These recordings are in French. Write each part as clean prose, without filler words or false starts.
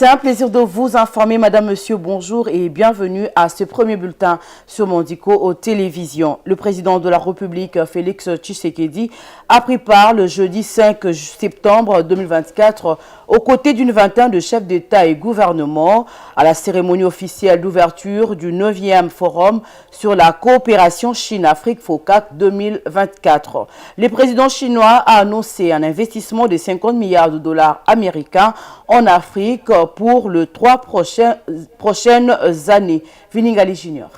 C'est un plaisir de vous informer, Madame, Monsieur, bonjour et bienvenue à ce premier bulletin sur Mondico aux télévisions. Le président de la République, Félix Tshisekedi, a pris part le jeudi 5 septembre 2024 aux côtés d'une vingtaine de chefs d'État et gouvernement à la cérémonie officielle d'ouverture du 9e Forum sur la coopération Chine-Afrique FOCAC 2024. Le président chinois a annoncé un investissement de 50 milliards de dollars américains en Afrique pour les 3 prochaines années. Viningali Junior.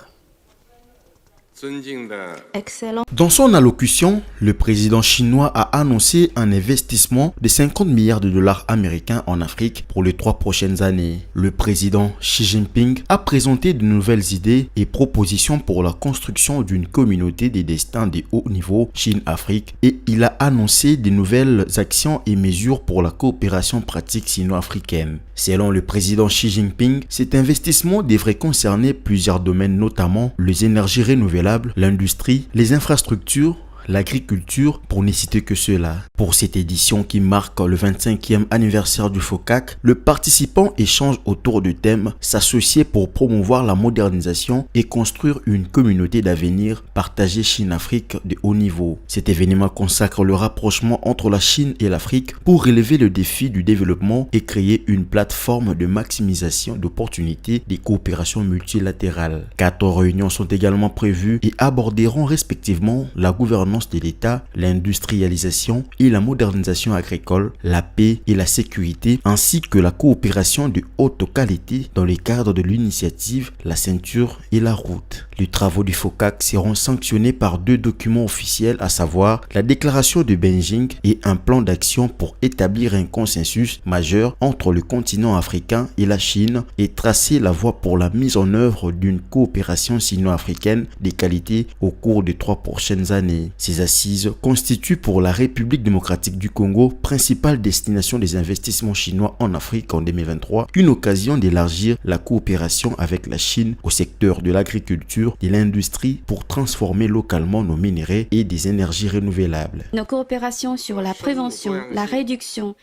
Excellent. Dans son allocution, le président chinois a annoncé un investissement de 50 milliards de dollars américains en Afrique pour les 3 prochaines années. Le président Xi Jinping a présenté de nouvelles idées et propositions pour la construction d'une communauté des destins de haut niveau Chine-Afrique et il a annoncé de nouvelles actions et mesures pour la coopération pratique sino-africaine. Selon le président Xi Jinping, cet investissement devrait concerner plusieurs domaines, notamment les énergies renouvelables, l'industrie, les infrastructures, l'agriculture, pour ne citer que cela. Pour cette édition qui marque le 25e anniversaire du FOCAC, le participant échange autour de thèmes s'associer pour promouvoir la modernisation et construire une communauté d'avenir partagée Chine-Afrique de haut niveau. Cet événement consacre le rapprochement entre la Chine et l'Afrique pour relever le défi du développement et créer une plateforme de maximisation d'opportunités des coopérations multilatérales. 4 réunions sont également prévues et aborderont respectivement la gouvernance de l'État, l'industrialisation et la modernisation agricole, la paix et la sécurité, ainsi que la coopération de haute qualité dans le cadre de l'initiative La Ceinture et la Route. Les travaux du FOCAC seront sanctionnés par 2 documents officiels, à savoir la déclaration de Beijing et un plan d'action pour établir un consensus majeur entre le continent africain et la Chine et tracer la voie pour la mise en œuvre d'une coopération sino-africaine de qualité au cours des 3 prochaines années. Ces assises constituent pour la République démocratique du Congo, principale destination des investissements chinois en Afrique en 2023, une occasion d'élargir la coopération avec la Chine au secteur de l'agriculture et de l'industrie pour transformer localement nos minerais et des énergies renouvelables. Nos coopérations sur la prévention, la réduction.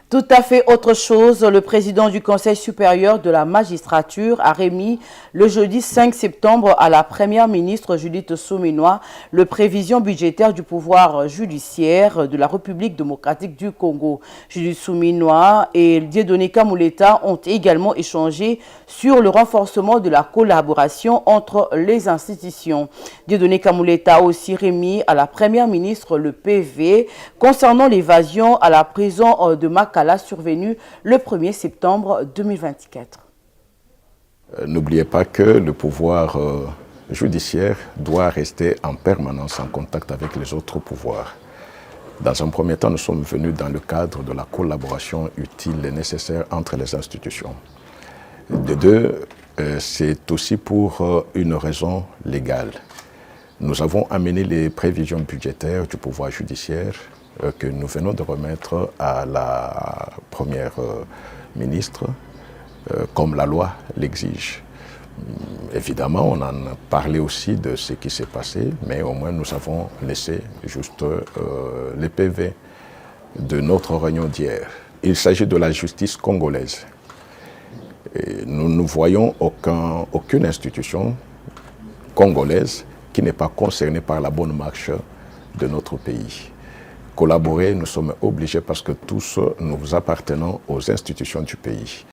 Tout à fait autre chose, le président du Conseil supérieur de la magistrature a remis le jeudi 5 septembre à la première ministre Judith Suminwa le prévision budgétaire du pouvoir judiciaire de la République démocratique du Congo. Judith Suminwa et Dieudonné Kamuleta ont également échangé sur le renforcement de la collaboration entre les institutions. Dieudonné Kamuleta a aussi remis à la première ministre le PV concernant l'évasion à la prison de Makala survenu le 1er septembre 2024. N'oubliez pas que le pouvoir judiciaire doit rester en permanence en contact avec les autres pouvoirs. Dans un premier temps, nous sommes venus dans le cadre de la collaboration utile et nécessaire entre les institutions. De deux, c'est aussi pour une raison légale. Nous avons amené les prévisions budgétaires du pouvoir judiciaire que nous venons de remettre à la première ministre, comme la loi l'exige. Évidemment, on en a parlé aussi de ce qui s'est passé, mais au moins nous avons laissé juste les PV de notre réunion d'hier. Il s'agit de la justice congolaise. Et nous ne voyons aucune institution congolaise qui n'est pas concernée par la bonne marche de notre pays. Collaborer, nous sommes obligés parce que tous nous appartenons aux institutions du pays.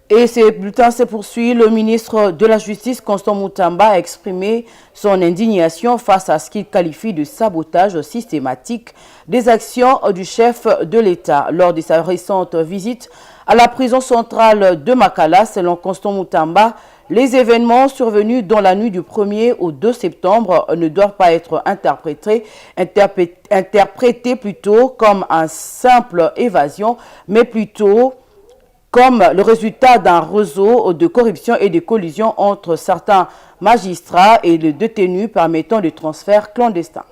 Et ce bulletin se poursuit. Le ministre de la Justice, Constant Moutamba, a exprimé son indignation face à ce qu'il qualifie de sabotage systématique des actions du chef de l'État. Lors de sa récente visite à la prison centrale de Makala, selon Constant Moutamba, les événements survenus dans la nuit du 1er au 2 septembre ne doivent pas être interprétés plutôt comme une simple évasion, mais plutôt comme le résultat d'un réseau de corruption et de collusion entre certains magistrats et les détenus permettant des transferts clandestins.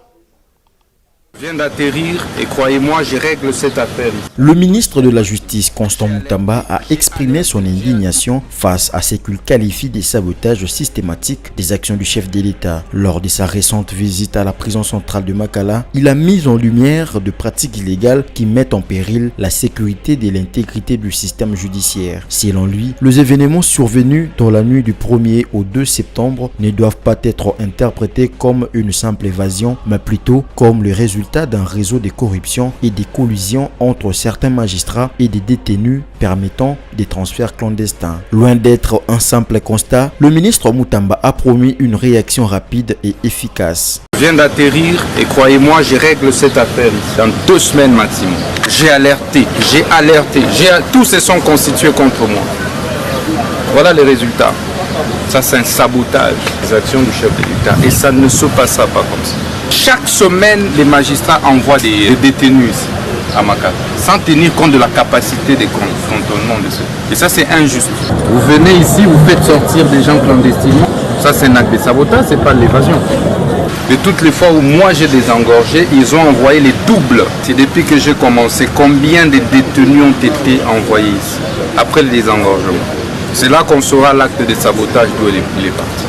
Je viens d'atterrir et croyez-moi, je règle cette affaire. Le ministre de la Justice, Constant Moutamba, a exprimé son indignation face à ce qu'il qualifie de sabotage systématique des actions du chef de l'État. Lors de sa récente visite à la prison centrale de Makala, il a mis en lumière de pratiques illégales qui mettent en péril la sécurité et l'intégrité du système judiciaire. Selon lui, les événements survenus dans la nuit du 1er au 2 septembre ne doivent pas être interprétés comme une simple évasion, mais plutôt comme le résultat d'un réseau de corruption et des collusions entre certains magistrats et des détenus permettant des transferts clandestins. Loin d'être un simple constat, le ministre Moutamba a promis une réaction rapide et efficace. Je viens d'atterrir et croyez-moi, je règle cette affaire dans 2 semaines maximum. J'ai alerté, tous se sont constitués contre moi. Voilà les résultats. Ça, c'est un sabotage des actions du chef de l'État et ça ne se passera pas comme ça. Chaque semaine, les magistrats envoient des détenus ici, à Makala, sans tenir compte de la capacité de cantonnement de ceux. Et ça, c'est injuste. Vous venez ici, vous faites sortir des gens clandestinement. Ça, c'est un acte de sabotage, c'est pas de l'évasion. De toutes les fois où moi j'ai désengorgé, ils ont envoyé les doubles. C'est depuis que j'ai commencé, combien de détenus ont été envoyés ici, après le désengorgement. C'est là qu'on saura l'acte de sabotage d'où il est parti.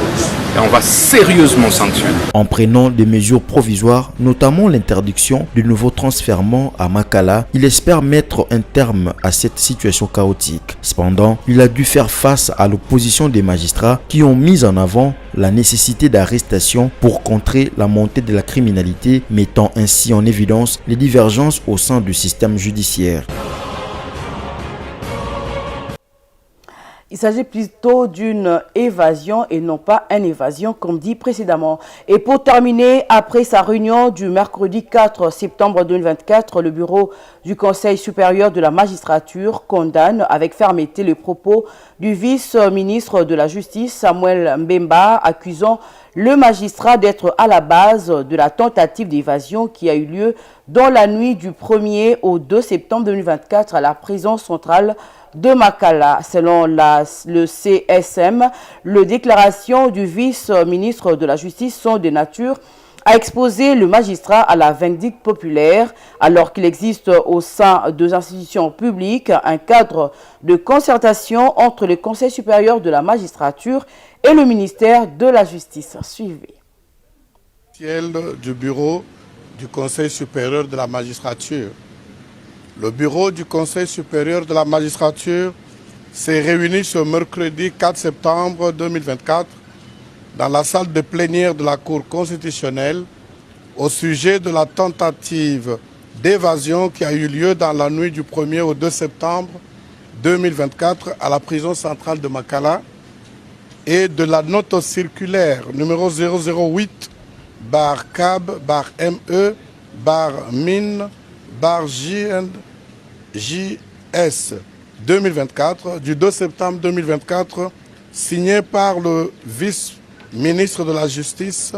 Et on va sérieusement sanctionner. En prenant des mesures provisoires, notamment l'interdiction du nouveau transfèrement à Makala, il espère mettre un terme à cette situation chaotique. Cependant, il a dû faire face à l'opposition des magistrats qui ont mis en avant la nécessité d'arrestation pour contrer la montée de la criminalité, mettant ainsi en évidence les divergences au sein du système judiciaire. Il s'agit plutôt d'une évasion et non pas une évasion comme dit précédemment. Et pour terminer, après sa réunion du mercredi 4 septembre 2024, le bureau du Conseil supérieur de la magistrature condamne avec fermeté les propos du vice-ministre de la Justice, Samuel Mbemba, accusant le magistrat d'être à la base de la tentative d'évasion qui a eu lieu dans la nuit du 1er au 2 septembre 2024 à la prison centrale de Makala. Selon le CSM, les déclarations du vice-ministre de la Justice sont de nature à exposer le magistrat à la vindicte populaire, alors qu'il existe au sein des institutions publiques un cadre de concertation entre le Conseil supérieur de la magistrature et le ministère de la Justice. Suivez. Du bureau du Conseil supérieur de la magistrature. Le bureau du Conseil supérieur de la magistrature s'est réuni ce mercredi 4 septembre 2024 dans la salle de plénière de la Cour constitutionnelle au sujet de la tentative d'évasion qui a eu lieu dans la nuit du 1er au 2 septembre 2024 à la prison centrale de Makala et de la note circulaire numéro 008-CAB-ME-JS 2024 du 2 septembre 2024 signée par le vice-ministre de la Justice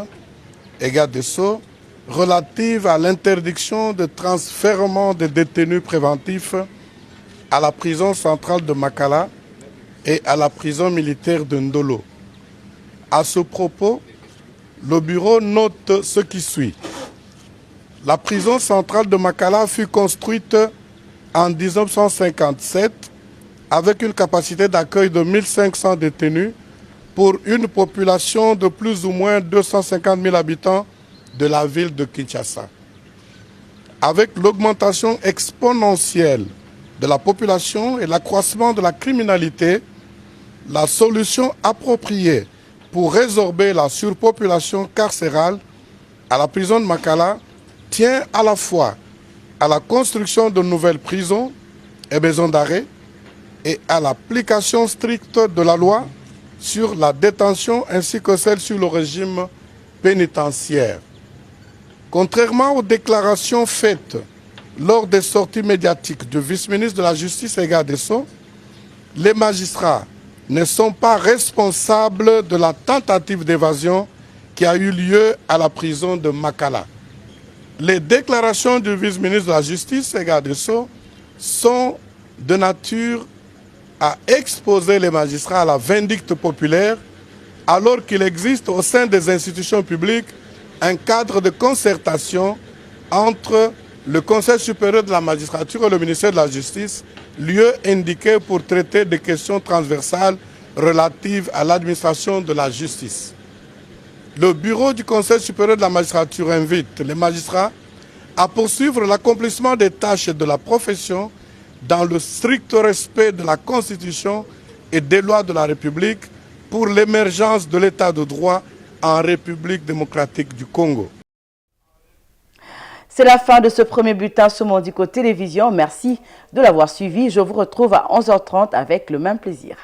et garde des Sceaux relative à l'interdiction de transfèrement des détenus préventifs à la prison centrale de Makala et à la prison militaire de Ndolo. À ce propos, le bureau note ce qui suit. La prison centrale de Makala fut construite en 1957 avec une capacité d'accueil de 1500 détenus pour une population de plus ou moins 250 000 habitants de la ville de Kinshasa. Avec l'augmentation exponentielle de la population et l'accroissement de la criminalité, la solution appropriée pour résorber la surpopulation carcérale à la prison de Makala tient à la fois à la construction de nouvelles prisons et maisons d'arrêt et à l'application stricte de la loi sur la détention ainsi que celle sur le régime pénitentiaire. Contrairement aux déclarations faites lors des sorties médiatiques du vice-ministre de la Justice et garde des Sceaux, les magistrats ne sont pas responsables de la tentative d'évasion qui a eu lieu à la prison de Makala. Les déclarations du vice-ministre de la Justice et garde des Sceaux sont de nature à exposer les magistrats à la vindicte populaire alors qu'il existe au sein des institutions publiques un cadre de concertation entre le Conseil supérieur de la magistrature et le ministère de la Justice, lieu indiqué pour traiter des questions transversales relatives à l'administration de la justice. Le bureau du Conseil supérieur de la magistrature invite les magistrats à poursuivre l'accomplissement des tâches de la profession dans le strict respect de la Constitution et des lois de la République pour l'émergence de l'état de droit en République démocratique du Congo. C'est la fin de ce premier bulletin sur Mondico Télévision. Merci de l'avoir suivi. Je vous retrouve à 11h30 avec le même plaisir.